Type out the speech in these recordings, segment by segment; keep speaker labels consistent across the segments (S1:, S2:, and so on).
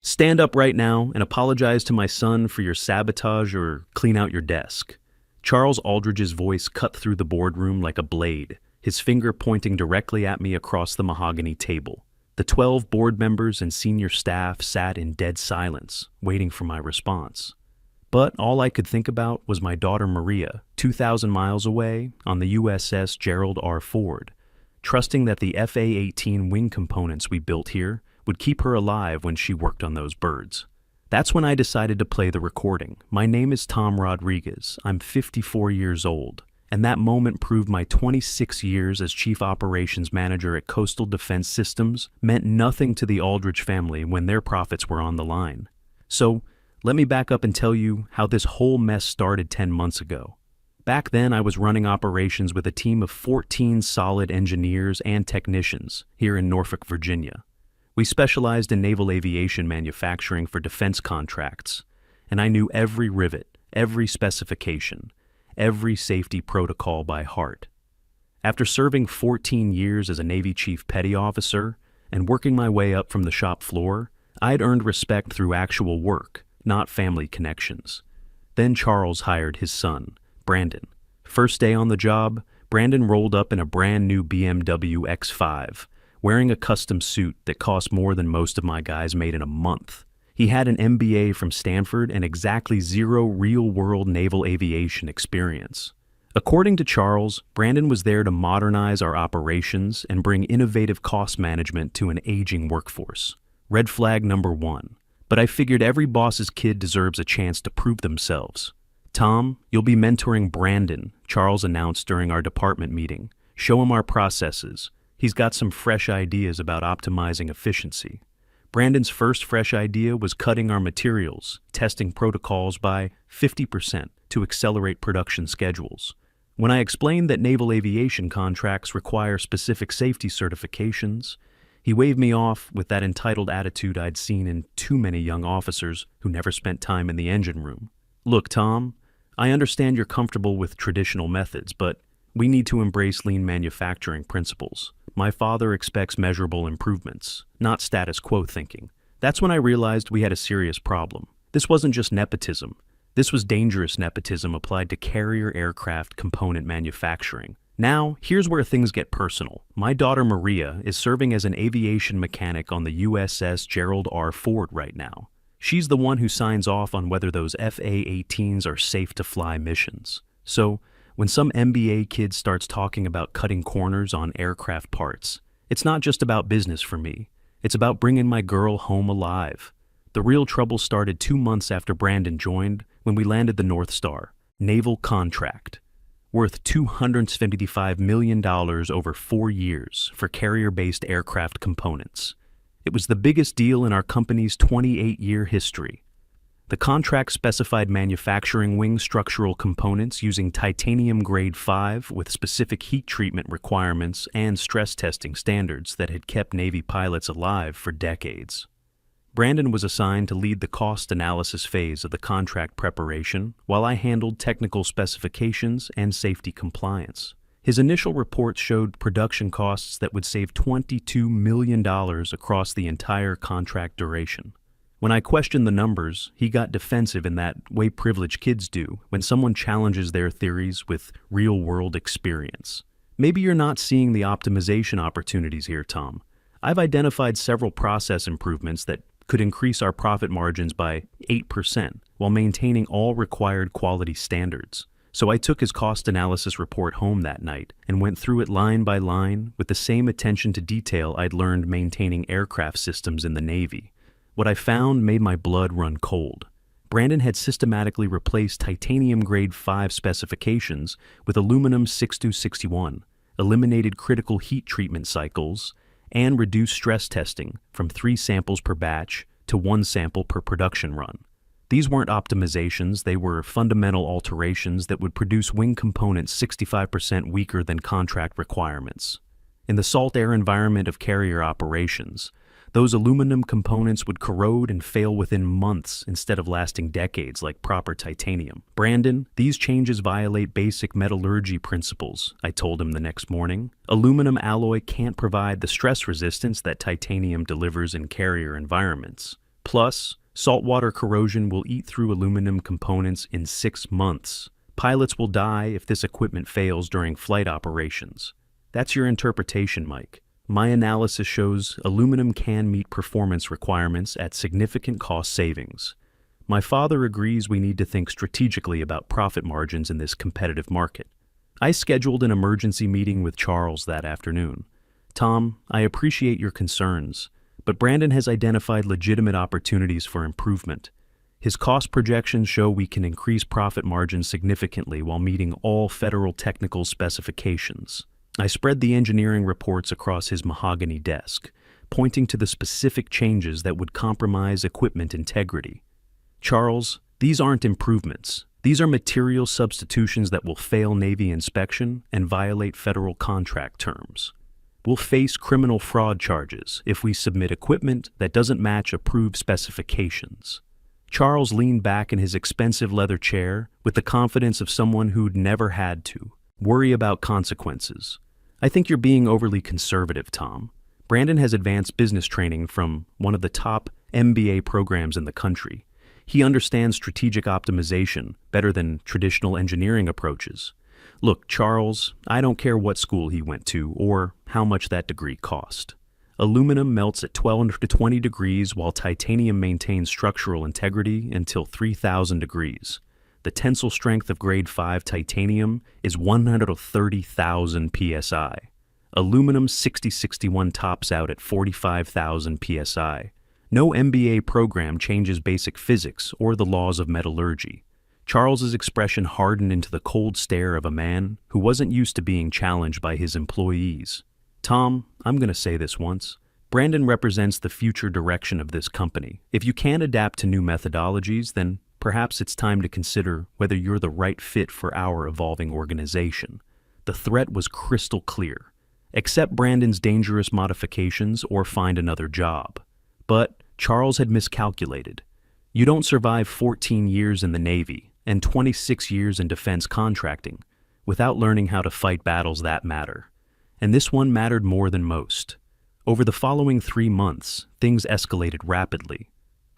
S1: Stand up right now and apologize to my son for your sabotage or clean out your desk. Charles Aldridge's voice cut through the boardroom like a blade, his finger pointing directly at me across the mahogany table. The 12 board members and senior staff sat in dead silence, waiting for my response. But all I could think about was my daughter Maria, 2,000 miles away on the USS Gerald R. Ford, trusting that the FA-18 wing components we built here would keep her alive when she worked on those birds. That's when I decided to play the recording. My name is Tom Rodriguez. I'm 54 years old, and that moment proved my 26 years as Chief Operations Manager at Coastal Defense Systems meant nothing to the Aldridge family when their profits were on the line. So, let me back up and tell you how this whole mess started 10 months ago. Back then, I was running operations with a team of 14 solid engineers and technicians here in Norfolk, Virginia. We specialized in naval aviation manufacturing for defense contracts, and I knew every rivet, every specification, every safety protocol by heart. After serving 14 years as a Navy Chief Petty Officer and working my way up from the shop floor, I'd earned respect through actual work, not family connections. Then Charles hired his son, Brandon. First day on the job, Brandon rolled up in a brand new BMW X5, wearing a custom suit that cost more than most of my guys made in a month. He had an MBA from Stanford and exactly zero real-world naval aviation experience. According to Charles, Brandon was there to modernize our operations and bring innovative cost management to an aging workforce. Red flag number one. But I figured every boss's kid deserves a chance to prove themselves. Tom, you'll be mentoring Brandon, Charles announced during our department meeting. Show him our processes. He's got some fresh ideas about optimizing efficiency. Brandon's first fresh idea was cutting our materials, testing protocols by 50% to accelerate production schedules. When I explained that naval aviation contracts require specific safety certifications, he waved me off with that entitled attitude I'd seen in too many young officers who never spent time in the engine room. Look, Tom, I understand you're comfortable with traditional methods, but we need to embrace lean manufacturing principles. My father expects measurable improvements, not status quo thinking. That's when I realized we had a serious problem. This wasn't just nepotism. This was dangerous nepotism applied to carrier aircraft component manufacturing. Now, here's where things get personal. My daughter Maria is serving as an aviation mechanic on the USS Gerald R. Ford right now. She's the one who signs off on whether those FA-18s are safe to fly missions. So, when some MBA kid starts talking about cutting corners on aircraft parts, it's not just about business for me. It's about bringing my girl home alive. The real trouble started 2 months after Brandon joined when we landed the North Star, naval contract, worth $275 million over 4 years for carrier-based aircraft components. It was the biggest deal in our company's 28-year history. The contract specified manufacturing wing structural components using titanium grade 5 with specific heat treatment requirements and stress testing standards that had kept Navy pilots alive for decades. Brandon was assigned to lead the cost analysis phase of the contract preparation, while I handled technical specifications and safety compliance. His initial reports showed production costs that would save $22 million across the entire contract duration. When I questioned the numbers, he got defensive in that way privileged kids do when someone challenges their theories with real-world experience. Maybe you're not seeing the optimization opportunities here, Tom. I've identified several process improvements that could increase our profit margins by 8% while maintaining all required quality standards. So I took his cost analysis report home that night and went through it line by line with the same attention to detail I'd learned maintaining aircraft systems in the Navy. What I found made my blood run cold. Brandon had systematically replaced titanium grade 5 specifications with aluminum 6261, eliminated critical heat treatment cycles, and reduced stress testing from 3 samples per batch to 1 sample per production run. These weren't optimizations, they were fundamental alterations that would produce wing components 65% weaker than contract requirements. In the salt air environment of carrier operations, those aluminum components would corrode and fail within months instead of lasting decades like proper titanium. Brandon, these changes violate basic metallurgy principles, I told him the next morning. Aluminum alloy can't provide the stress resistance that titanium delivers in carrier environments. Plus, saltwater corrosion will eat through aluminum components in 6 months. Pilots will die if this equipment fails during flight operations. That's your interpretation, Mike. My analysis shows aluminum can meet performance requirements at significant cost savings. My father agrees we need to think strategically about profit margins in this competitive market. I scheduled an emergency meeting with Charles that afternoon. Tom, I appreciate your concerns, but Brandon has identified legitimate opportunities for improvement. His cost projections show we can increase profit margins significantly while meeting all federal technical specifications. I spread the engineering reports across his mahogany desk, pointing to the specific changes that would compromise equipment integrity. Charles, these aren't improvements. These are material substitutions that will fail Navy inspection and violate federal contract terms. We'll face criminal fraud charges if we submit equipment that doesn't match approved specifications. Charles leaned back in his expensive leather chair with the confidence of someone who'd never had to worry about consequences. I think you're being overly conservative, Tom. Brandon has advanced business training from one of the top MBA programs in the country. He understands strategic optimization better than traditional engineering approaches. Look, Charles, I don't care what school he went to or how much that degree cost. Aluminum melts at 1220 degrees while titanium maintains structural integrity until 3000 degrees. The tensile strength of grade 5 titanium is 130,000 psi. Aluminum 6061 tops out at 45,000 psi. No MBA program changes basic physics or the laws of metallurgy. Charles's expression hardened into the cold stare of a man who wasn't used to being challenged by his employees. Tom, I'm going to say this once. Brandon represents the future direction of this company. If you can't adapt to new methodologies, then perhaps it's time to consider whether you're the right fit for our evolving organization. The threat was crystal clear. Accept Brandon's dangerous modifications or find another job. But Charles had miscalculated. You don't survive 14 years in the Navy and 26 years in defense contracting without learning how to fight battles that matter. And this one mattered more than most. Over the following 3 months, things escalated rapidly.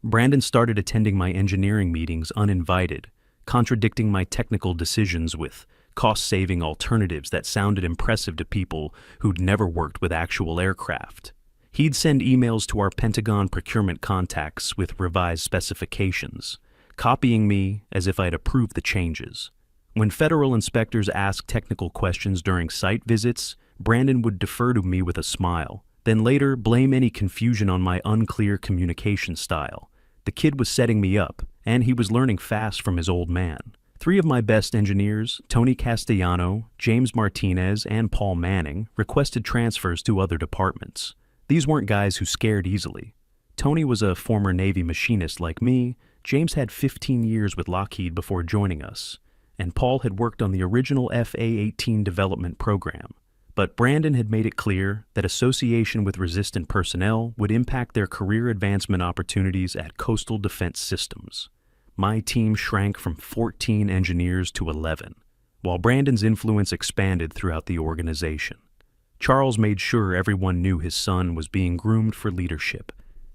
S1: Brandon started attending my engineering meetings uninvited, contradicting my technical decisions with cost-saving alternatives that sounded impressive to people who'd never worked with actual aircraft. He'd send emails to our Pentagon procurement contacts with revised specifications, copying me as if I'd approved the changes. When federal inspectors asked technical questions during site visits, Brandon would defer to me with a smile, then later blame any confusion on my unclear communication style. The kid was setting me up, and he was learning fast from his old man. 3 of my best engineers, Tony Castellano, James Martinez, and Paul Manning, requested transfers to other departments. These weren't guys who scared easily. Tony was a former Navy machinist like me, James had 15 years with Lockheed before joining us, and Paul had worked on the original FA-18 development program. But Brandon had made it clear that association with resistant personnel would impact their career advancement opportunities at Coastal Defense Systems. My team shrank from 14 engineers to 11, while Brandon's influence expanded throughout the organization. Charles made sure everyone knew his son was being groomed for leadership,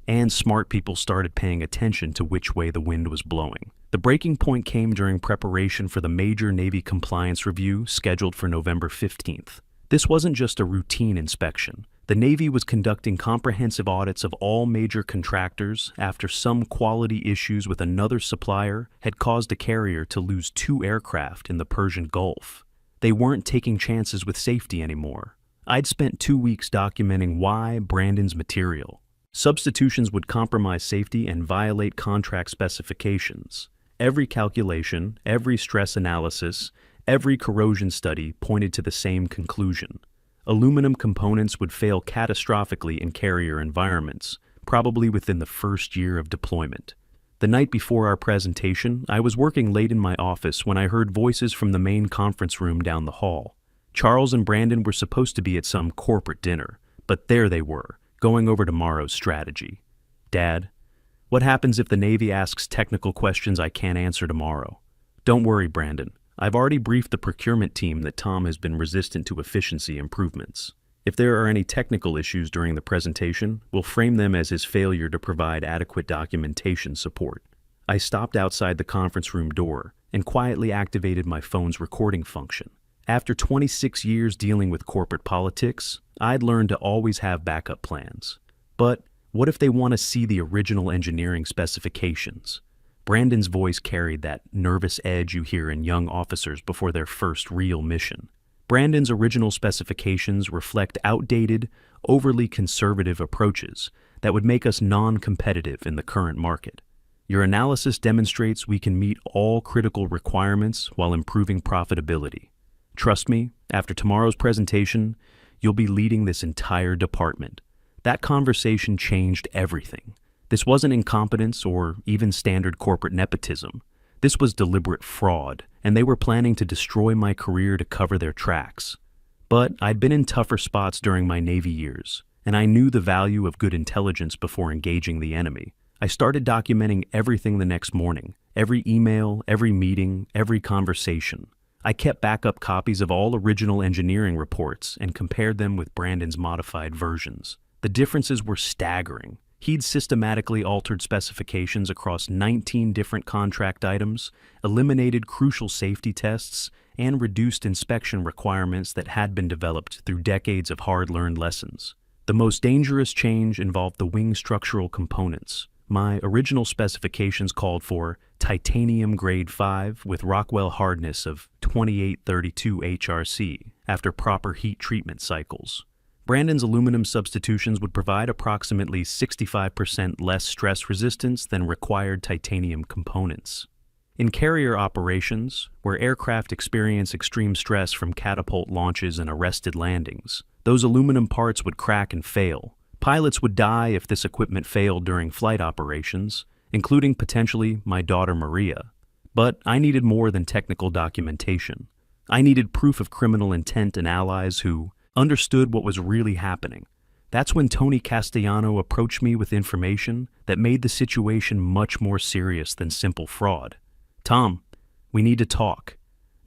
S1: and smart people started paying attention to which way the wind was blowing. The breaking point came during preparation for the major Navy compliance review scheduled for November 15th. This wasn't just a routine inspection. The Navy was conducting comprehensive audits of all major contractors after some quality issues with another supplier had caused a carrier to lose 2 aircraft in the Persian Gulf. They weren't taking chances with safety anymore. I'd spent 2 weeks documenting why Brandon's material. Substitutions would compromise safety and violate contract specifications. Every calculation, every stress analysis, every corrosion study pointed to the same conclusion. Aluminum components would fail catastrophically in carrier environments, probably within the first year of deployment. The night before our presentation, I was working late in my office when I heard voices from the main conference room down the hall. Charles and Brandon were supposed to be at some corporate dinner, but there they were, going over tomorrow's strategy. Dad, what happens if the Navy asks technical questions I can't answer tomorrow? Don't worry, Brandon. I've already briefed the procurement team that Tom has been resistant to efficiency improvements. If there are any technical issues during the presentation, we'll frame them as his failure to provide adequate documentation support. I stopped outside the conference room door and quietly activated my phone's recording function. After 26 years dealing with corporate politics, I'd learned to always have backup plans. But what if they want to see the original engineering specifications? Brandon's voice carried that nervous edge you hear in young officers before their first real mission. Brandon's original specifications reflect outdated, overly conservative approaches that would make us non-competitive in the current market. Your analysis demonstrates we can meet all critical requirements while improving profitability. Trust me, after tomorrow's presentation, you'll be leading this entire department. That conversation changed everything. This wasn't incompetence or even standard corporate nepotism. This was deliberate fraud, and they were planning to destroy my career to cover their tracks. But I'd been in tougher spots during my Navy years, and I knew the value of good intelligence before engaging the enemy. I started documenting everything the next morning, every email, every meeting, every conversation. I kept backup copies of all original engineering reports and compared them with Brandon's modified versions. The differences were staggering. He'd systematically altered specifications across 19 different contract items, eliminated crucial safety tests, and reduced inspection requirements that had been developed through decades of hard-learned lessons. The most dangerous change involved the wing structural components. My original specifications called for titanium grade 5 with Rockwell hardness of 2832 HRC after proper heat treatment cycles. Brandon's aluminum substitutions would provide approximately 65% less stress resistance than required titanium components. In carrier operations, where aircraft experience extreme stress from catapult launches and arrested landings, those aluminum parts would crack and fail. Pilots would die if this equipment failed during flight operations, including potentially my daughter Maria. But I needed more than technical documentation. I needed proof of criminal intent and allies who understood what was really happening. That's when Tony Castellano approached me with information that made the situation much more serious than simple fraud. "Tom, we need to talk.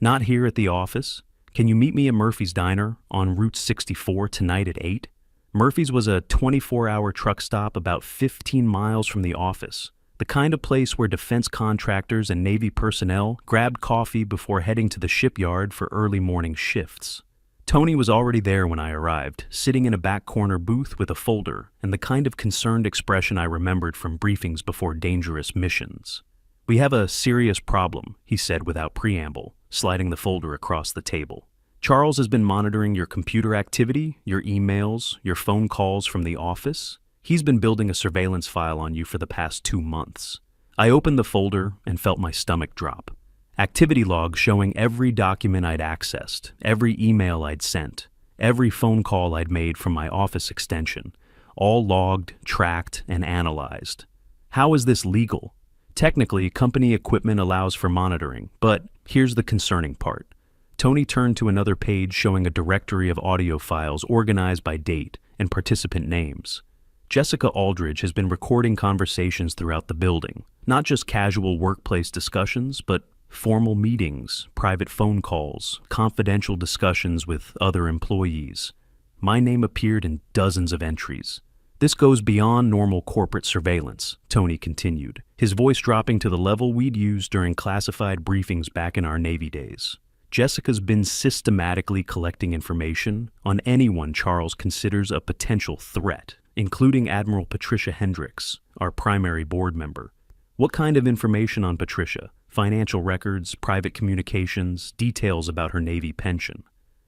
S1: Not here at the office. Can you meet me at Murphy's Diner on Route 64 tonight at 8? Murphy's was a 24-hour truck stop about 15 miles from the office, the kind of place where defense contractors and Navy personnel grabbed coffee before heading to the shipyard for early morning shifts. Tony was already there when I arrived, sitting in a back corner booth with a folder and the kind of concerned expression I remembered from briefings before dangerous missions. "We have a serious problem," he said without preamble, sliding the folder across the table. "Charles has been monitoring your computer activity, your emails, your phone calls from the office. He's been building a surveillance file on you for the past 2 months." I opened the folder and felt my stomach drop. Activity logs showing every document I'd accessed, every email I'd sent, every phone call I'd made from my office extension, all logged, tracked, and analyzed. How is this legal? Technically, company equipment allows for monitoring, but here's the concerning part. Tony turned to another page showing a directory of audio files organized by date and participant names. Jessica Aldridge has been recording conversations throughout the building, not just casual workplace discussions, but formal meetings, private phone calls, confidential discussions with other employees. My name appeared in dozens of entries. "This goes beyond normal corporate surveillance," Tony continued, his voice dropping to the level we'd used during classified briefings back in our Navy days. "Jessica's been systematically collecting information on anyone Charles considers a potential threat, including Admiral Patricia Hendricks, our primary board member." "What kind of information on Patricia? Financial records, private communications, details about her Navy pension."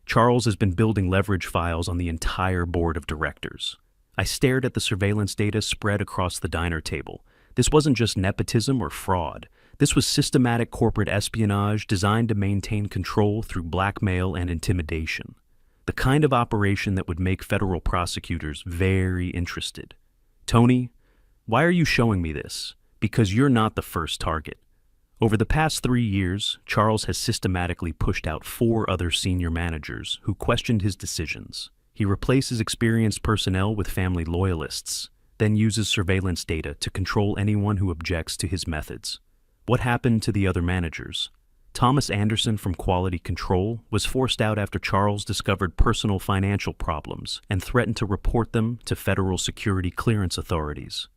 S1: "Charles has been building leverage files on the entire board of directors." I stared at the surveillance data spread across the diner table. This wasn't just nepotism or fraud. This was systematic corporate espionage designed to maintain control through blackmail and intimidation. The kind of operation that would make federal prosecutors very interested. "Tony, why are you showing me this? Because you're not the first target. Over the past 3 years, Charles has systematically pushed out 4 other senior managers who questioned his decisions. He replaces experienced personnel with family loyalists, then uses surveillance data to control anyone who objects to his methods. What happened to the other managers?" Thomas Anderson from Quality Control was forced out after Charles discovered personal financial problems and threatened to report them to federal security clearance authorities.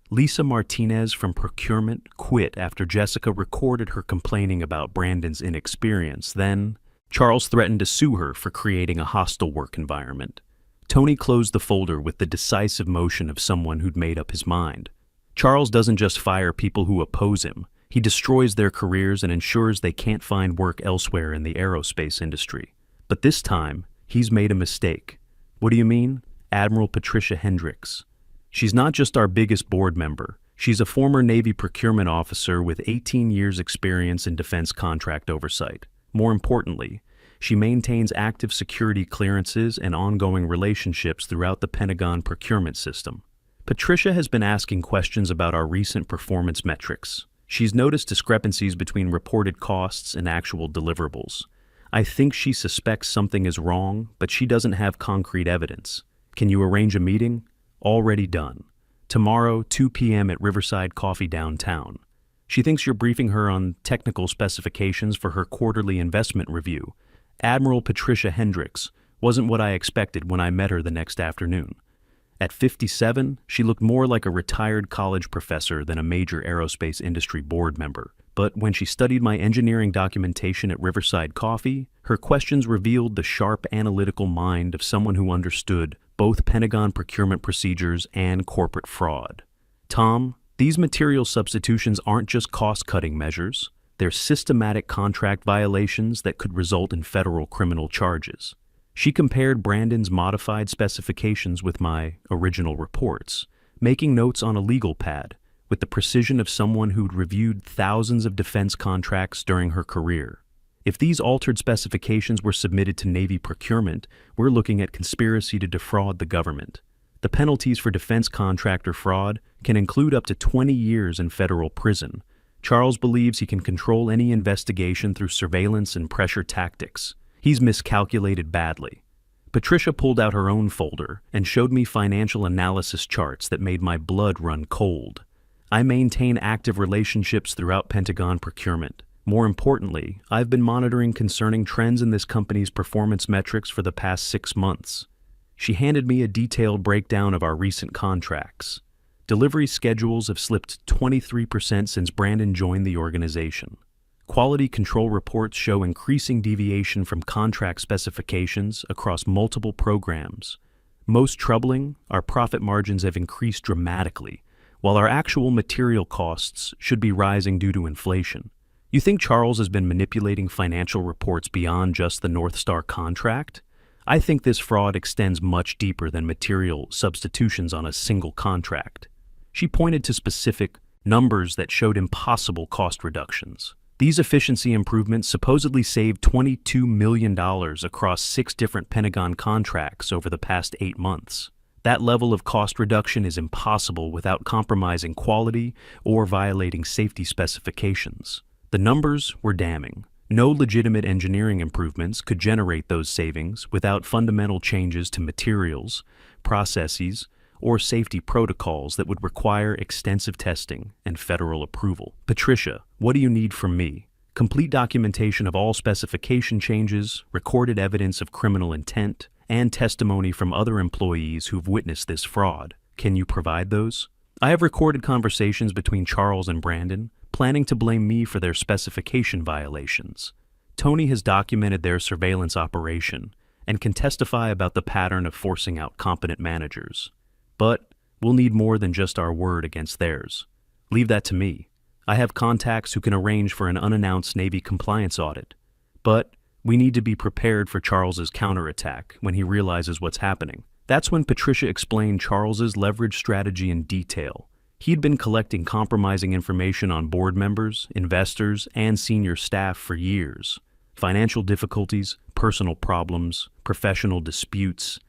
S1: Lisa Martinez from Procurement quit after Jessica recorded her complaining about Brandon's inexperience. Then, Charles threatened to sue her for creating a hostile work environment. Tony closed the folder with the decisive motion of someone who'd made up his mind. Charles doesn't just fire people who oppose him. He destroys their careers and ensures they can't find work elsewhere in the aerospace industry. But this time, he's made a mistake. What do you mean? Admiral Patricia Hendricks. She's not just our biggest board member. She's a former Navy procurement officer with 18 years' experience in defense contract oversight. More importantly, she maintains active security clearances and ongoing relationships throughout the Pentagon procurement system. Patricia has been asking questions about our recent performance metrics. She's noticed discrepancies between reported costs and actual deliverables. I think she suspects something is wrong, but she doesn't have concrete evidence. Can you arrange a meeting? Already done. Tomorrow, 2 p.m. at Riverside Coffee downtown. She thinks you're briefing her on technical specifications for her quarterly investment review. Admiral Patricia Hendricks wasn't what I expected when I met her the next afternoon. At 57, she looked more like a retired college professor than a major aerospace industry board member. But when she studied my engineering documentation at Riverside Coffee, her questions revealed the sharp analytical mind of someone who understood both Pentagon procurement procedures and corporate fraud. Tom, these material substitutions aren't just cost-cutting measures. They're systematic contract violations that could result in federal criminal charges. She compared Brandon's modified specifications with my original reports, making notes on a legal pad with the precision of someone who'd reviewed thousands of defense contracts during her career. If these altered specifications were submitted to Navy procurement, we're looking at conspiracy to defraud the government. The penalties for defense contractor fraud can include up to 20 years in federal prison. Charles believes he can control any investigation through surveillance and pressure tactics. He's miscalculated badly. Patricia pulled out her own folder and showed me financial analysis charts that made my blood run cold. I maintain active relationships throughout Pentagon procurement. More importantly, I've been monitoring concerning trends in this company's performance metrics for the past 6 months. She handed me a detailed breakdown of our recent contracts. Delivery schedules have slipped 23% since Brandon joined the organization. Quality control reports show increasing deviation from contract specifications across multiple programs. Most troubling, our profit margins have increased dramatically, while our actual material costs should be rising due to inflation. You think Charles has been manipulating financial reports beyond just the North Star contract? I think this fraud extends much deeper than material substitutions on a single contract. She pointed to specific numbers that showed impossible cost reductions. These efficiency improvements supposedly saved $22 million across 6 different Pentagon contracts over the past 8 months. That level of cost reduction is impossible without compromising quality or violating safety specifications. The numbers were damning. No legitimate engineering improvements could generate those savings without fundamental changes to materials, processes, or safety protocols that would require extensive testing and federal approval. Patricia, what do you need from me? Complete documentation of all specification changes, recorded evidence of criminal intent, and testimony from other employees who've witnessed this fraud. Can you provide those? I have recorded conversations between Charles and Brandon, planning to blame me for their specification violations. Tony has documented their surveillance operation and can testify about the pattern of forcing out competent managers. But we'll need more than just our word against theirs. Leave that to me. I have contacts who can arrange for an unannounced Navy compliance audit. But we need to be prepared for Charles's counterattack when he realizes what's happening. That's when Patricia explained Charles's leverage strategy in detail. He'd been collecting compromising information on board members, investors, and senior staff for years. Financial difficulties, personal problems, professional disputes,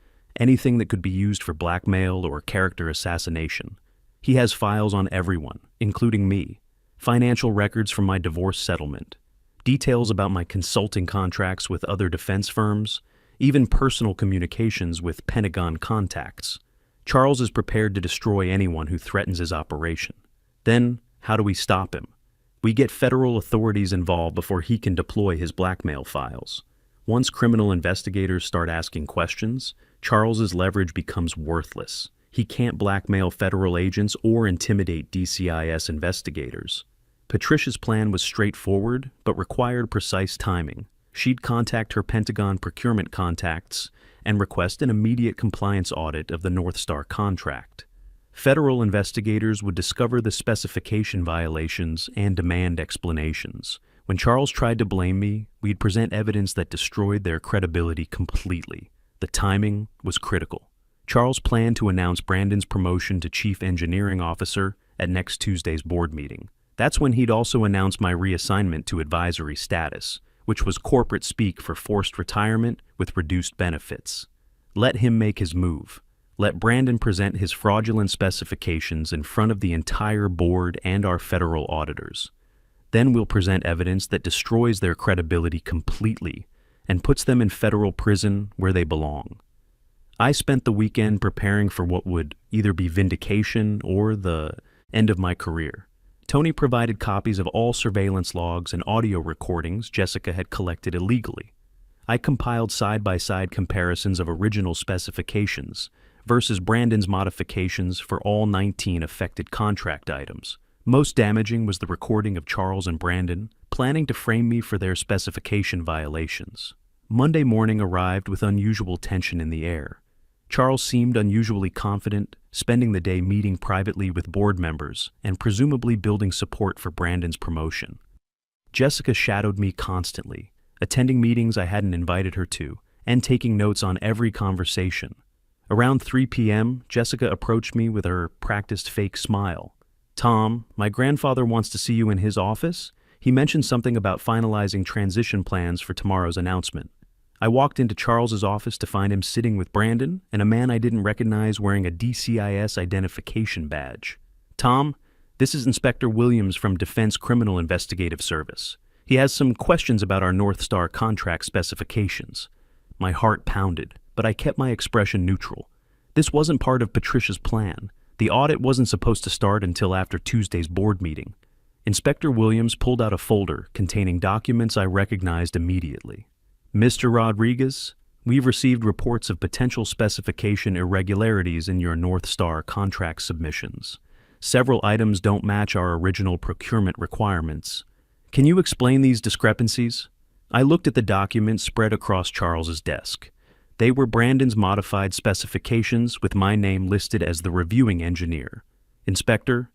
S1: anything that could be used for blackmail or character assassination. He has files on everyone, including me. Financial records from my divorce settlement, details about my consulting contracts with other defense firms, even personal communications with Pentagon contacts. Charles is prepared to destroy anyone who threatens his operation. Then, how do we stop him? We get federal authorities involved before he can deploy his blackmail files. Once criminal investigators start asking questions, Charles's leverage becomes worthless. He can't blackmail federal agents or intimidate DCIS investigators. Patricia's plan was straightforward, but required precise timing. She'd contact her Pentagon procurement contacts and request an immediate compliance audit of the North Star contract. Federal investigators would discover the specification violations and demand explanations. When Charles tried to blame me, we'd present evidence that destroyed their credibility completely. The timing was critical. Charles planned to announce Brandon's promotion to Chief Engineering Officer at next Tuesday's board meeting. That's when he'd also announce my reassignment to advisory status, which was corporate speak for forced retirement with reduced benefits. Let him make his move. Let Brandon present his fraudulent specifications in front of the entire board and our federal auditors. Then we'll present evidence that destroys their credibility completely and puts them in federal prison where they belong. I spent the weekend preparing for what would either be vindication or the end of my career. Tony provided copies of all surveillance logs and audio recordings Jessica had collected illegally. I compiled side-by-side comparisons of original specifications versus Brandon's modifications for all 19 affected contract items. Most damaging was the recording of Charles and Brandon planning to frame me for their specification violations. Monday morning arrived with unusual tension in the air. Charles seemed unusually confident, spending the day meeting privately with board members and presumably building support for Brandon's promotion. Jessica shadowed me constantly, attending meetings I hadn't invited her to, and taking notes on every conversation. Around 3 p.m., Jessica approached me with her practiced fake smile. "Tom, my grandfather wants to see you in his office. He mentioned something about finalizing transition plans for tomorrow's announcement." I walked into Charles's office to find him sitting with Brandon and a man I didn't recognize wearing a DCIS identification badge. "Tom, this is Inspector Williams from Defense Criminal Investigative Service. He has some questions about our North Star contract specifications." My heart pounded, but I kept my expression neutral. This wasn't part of Patricia's plan. The audit wasn't supposed to start until after Tuesday's board meeting. Inspector Williams pulled out a folder containing documents I recognized immediately. "Mr. Rodriguez, we've received reports of potential specification irregularities in your North Star contract submissions. Several items don't match our original procurement requirements. Can you explain these discrepancies?" I looked at the documents spread across Charles's desk. They were Brandon's modified specifications with my name listed as the reviewing engineer. "Inspector,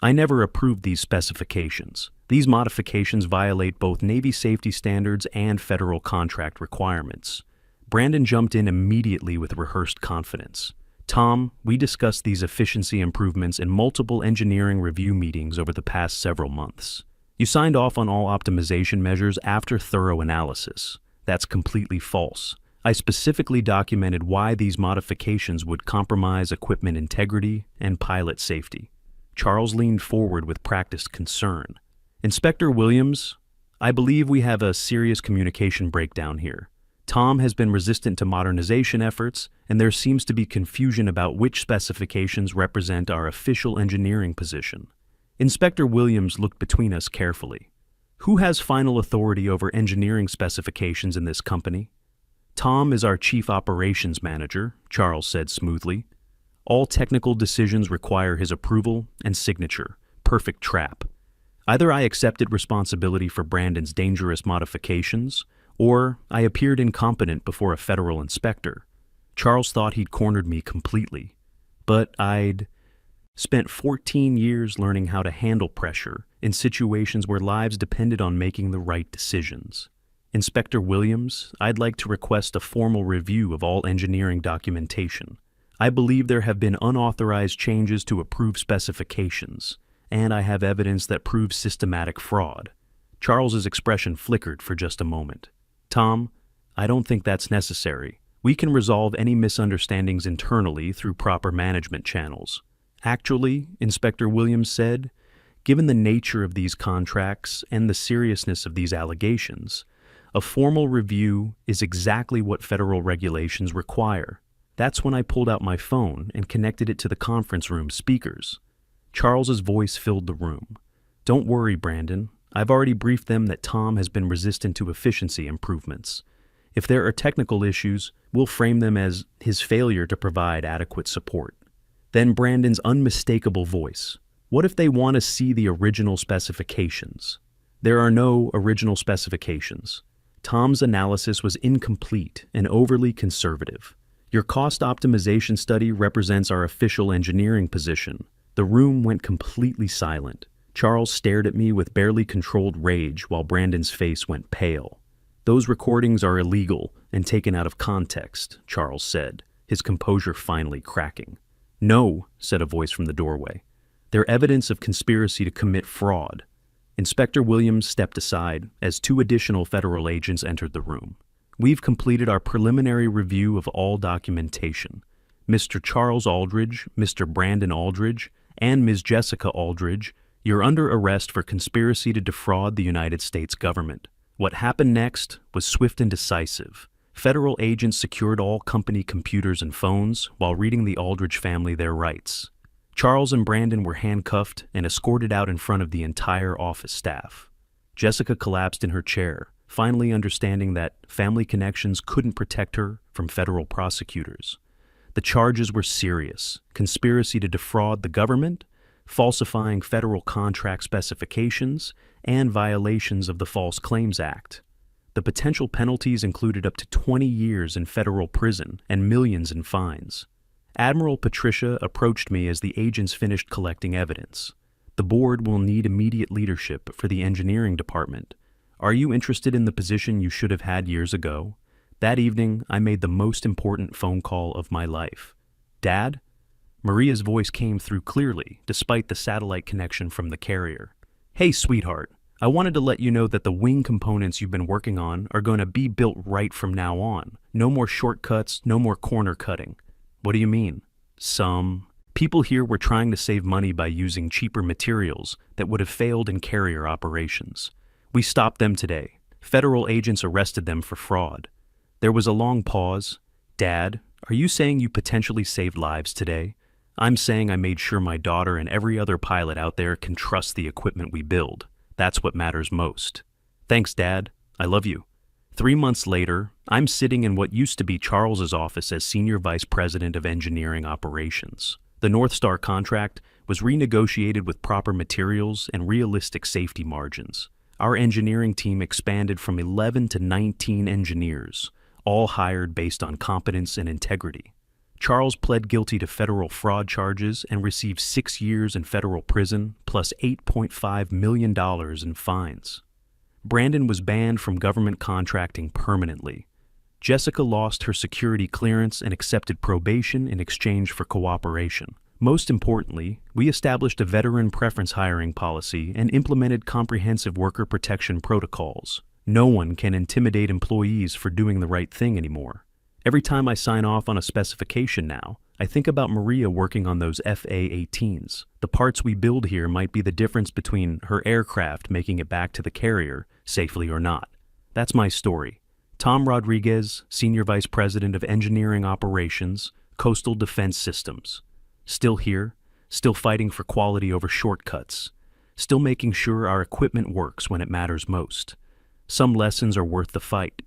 S1: I never approved these specifications. These modifications violate both Navy safety standards and federal contract requirements." Brandon jumped in immediately with rehearsed confidence. "Tom, we discussed these efficiency improvements in multiple engineering review meetings over the past several months. You signed off on all optimization measures after thorough analysis. That's completely false. I specifically documented why these modifications would compromise equipment integrity and pilot safety." Charles leaned forward with practiced concern. "Inspector Williams, I believe we have a serious communication breakdown here. Tom has been resistant to modernization efforts, and there seems to be confusion about which specifications represent our official engineering position." Inspector Williams looked between us carefully. "Who has final authority over engineering specifications in this company?" "Tom is our chief operations manager," Charles said smoothly. "All technical decisions require his approval and signature. Perfect trap. Either I accepted responsibility for Brandon's dangerous modifications, or I appeared incompetent before a federal inspector. Charles thought he'd cornered me completely. But I'd spent 14 years learning how to handle pressure in situations where lives depended on making the right decisions. Inspector Williams, I'd like to request a formal review of all engineering documentation. I believe there have been unauthorized changes to approved specifications, and I have evidence that proves systematic fraud." Charles's expression flickered for just a moment. "Tom, I don't think that's necessary. We can resolve any misunderstandings internally through proper management channels." "Actually," Inspector Williams said, "given the nature of these contracts and the seriousness of these allegations, a formal review is exactly what federal regulations require." That's when I pulled out my phone and connected it to the conference room speakers. Charles's voice filled the room. Don't worry, Brandon. I've already briefed them that Tom has been resistant to efficiency improvements. If there are technical issues, we'll frame them as his failure to provide adequate support. Then Brandon's unmistakable voice. What if they want to see the original specifications? There are no original specifications. Tom's analysis was incomplete and overly conservative. Your cost optimization study represents our official engineering position. The room went completely silent. Charles stared at me with barely controlled rage while Brandon's face went pale. Those recordings are illegal and taken out of context, Charles said, his composure finally cracking. No, said a voice from the doorway. They're evidence of conspiracy to commit fraud. Inspector Williams stepped aside as 2 additional federal agents entered the room. We've completed our preliminary review of all documentation. Mr. Charles Aldridge, Mr. Brandon Aldridge, and Ms. Jessica Aldridge, you're under arrest for conspiracy to defraud the United States government. What happened next was swift and decisive. Federal agents secured all company computers and phones while reading the Aldridge family their rights. Charles and Brandon were handcuffed and escorted out in front of the entire office staff. Jessica collapsed in her chair, finally understanding that family connections couldn't protect her from federal prosecutors. The charges were serious: conspiracy to defraud the government, falsifying federal contract specifications, and violations of the False Claims Act. The potential penalties included up to 20 years in federal prison and millions in fines. Admiral Patricia approached me as the agents finished collecting evidence. The board will need immediate leadership for the engineering department. Are you interested in the position you should have had years ago? That evening, I made the most important phone call of my life. Dad? Maria's voice came through clearly, despite the satellite connection from the carrier. Hey, sweetheart. I wanted to let you know that the wing components you've been working on are going to be built right from now on. No more shortcuts, no more corner cutting. What do you mean? People here were trying to save money by using cheaper materials that would have failed in carrier operations. We stopped them today. Federal agents arrested them for fraud. There was a long pause. Dad, are you saying you potentially saved lives today? I'm saying I made sure my daughter and every other pilot out there can trust the equipment we build. That's what matters most. Thanks, Dad. I love you. 3 months later, I'm sitting in what used to be Charles's office as Senior Vice President of Engineering Operations. The North Star contract was renegotiated with proper materials and realistic safety margins. Our engineering team expanded from 11 to 19 engineers, all hired based on competence and integrity. Charles pled guilty to federal fraud charges and received 6 years in federal prison plus $8.5 million in fines. Brandon was banned from government contracting permanently. Jessica lost her security clearance and accepted probation in exchange for cooperation. Most importantly, we established a veteran preference hiring policy and implemented comprehensive worker protection protocols. No one can intimidate employees for doing the right thing anymore. Every time I sign off on a specification now, I think about Maria working on those FA-18s. The parts we build here might be the difference between her aircraft making it back to the carrier, safely or not. That's my story. Tom Rodriguez, Senior Vice President of Engineering Operations, Coastal Defense Systems. Still here, still fighting for quality over shortcuts, still making sure our equipment works when it matters most. Some lessons are worth the fight.